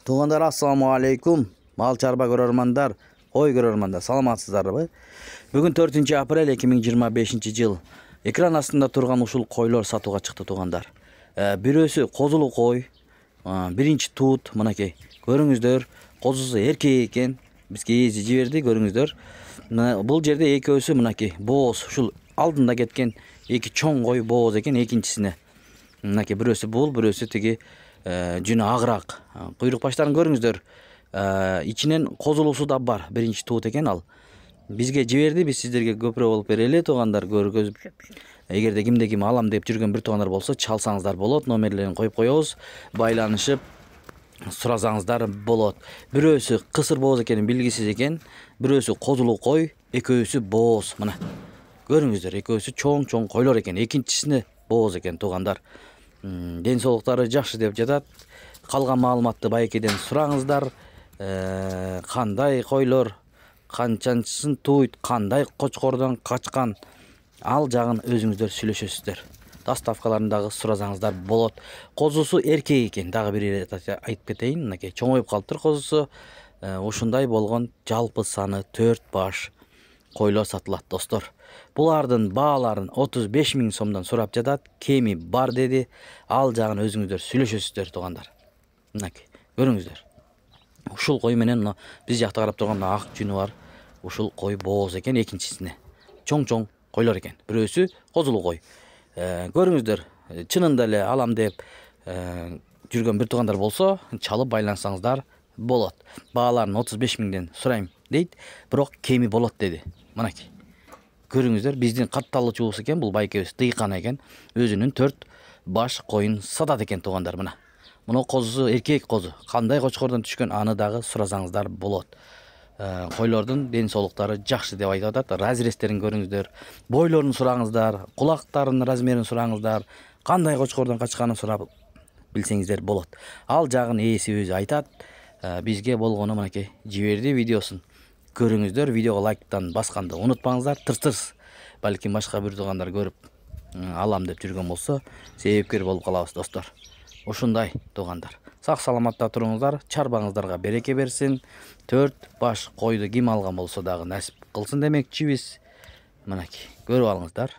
Туғандар, ассаламу алейкум. Мал чарба көрөрмандар, ой көрөрмандар, саламатсыздарбы? Бүгін 4 апрель 2025 жыл. Экран астында турган ушул койлор сатууга чыкты туғандар. Бирөөсү козулуу кой, биринчи туут, мынакей. Көрүңүздөр, козусу эркек экен. Бизге ээзи жиберди, көрүңүздөр. Бул жерде экөөсү мынакей, бооз, ушул алдында кеткен эки чоң кой бооз экен, экинчисине. Мынакей бирөөсү бул, бирөөсү тиги жүнү агыраак. Куйрук баштарын көрүңүздөр. Ичинен козулуусу да бар. Биринчи туут экен ал. Бизге жиберди, биз сиздерге көпүрө болуп берели тугандар, көргөзүп. Эгерде кимде ким алам деп жүргөн бир тугандар болсо, чалсаңыздар болот, номерлерин коюп коебуз. Байланышып сурасаңыздар болот. Бирөөсү кысыр бооз экенин билгисиз экен, бирөөсү козулуу кой, экөөсү бооз. Мына көрүңүздөр, экөөсү чоң койлор экен, экинчисине бооз экен тугандар. Ден соолуктары жакшы деп жатат. Калган маалыматты байкеден сураңыздар. Кандай койлор, канчанчысын туйт, кандай кочкордон качкан, ал жагын өзүңүздөр сүйлөшөсүздөр. Доставкаларындагы сурасаңыздар болот. Козусу эркек экен, дагы бир айтып кетейин. Мынакей чоңоюп калыптыр козусу. Ушундай болгон жалпы саны 4 баш койлор сатылат достор. Булардын бааларын 35 000 сомдон сурап жатат. Кеми бар деди. Ал жагын өзүңүздөр сүйлөшөсүздөр тугандар. Мынакей көрүңүздөр. Ушул кой менен биз жакта карап турган ак жүнү бар. Ушул кой бооз экен, экинчисине чоң койлор экен. Бирөөсү козулуу кой. Көрүңүздөр, чынында эле алам деп жүргөн бир тугандар болсо, чалып байлансаңыздар болот. Бааларын 35 000ден сурайм дейт, бирок кеми болот деди. Мынакей көрүңүздөр, биздин катталуучубуз экен, бул байкебиз дыйкан экен. Өзүнүн 4 баш коюн сатат экен тугандар. Мына козусу эркек козу. Кандай кочкордон түшкөн, аны дагы сурасаңыздар болот. Койлордун ден соолуктары жакшы деп айтып атат. Разрестерин көрүңүздөр, бойлорун сураңыздар, кулактарынын размерин сураңыздар, кандай кочкордон качканын сурап билсеңиздер болот. Ал жагын ээси өзү айтат. Бизге болгону мынакей жиберди видеосун. Көрүңүздөр, видеого лайктан басканды унутпаңыздар. Тырс балким башка бир тугандар көрүп алам деп жүргөн болсо, себепкер болуп калабыз достор. Ушундай тугандар. Сак саламатта туруңуздар, чарбаңыздарга береке берсин. 4 баш койду ким алган болсо дагы насип кылсын демекчибиз. Мынакей көрүп алыңыздар.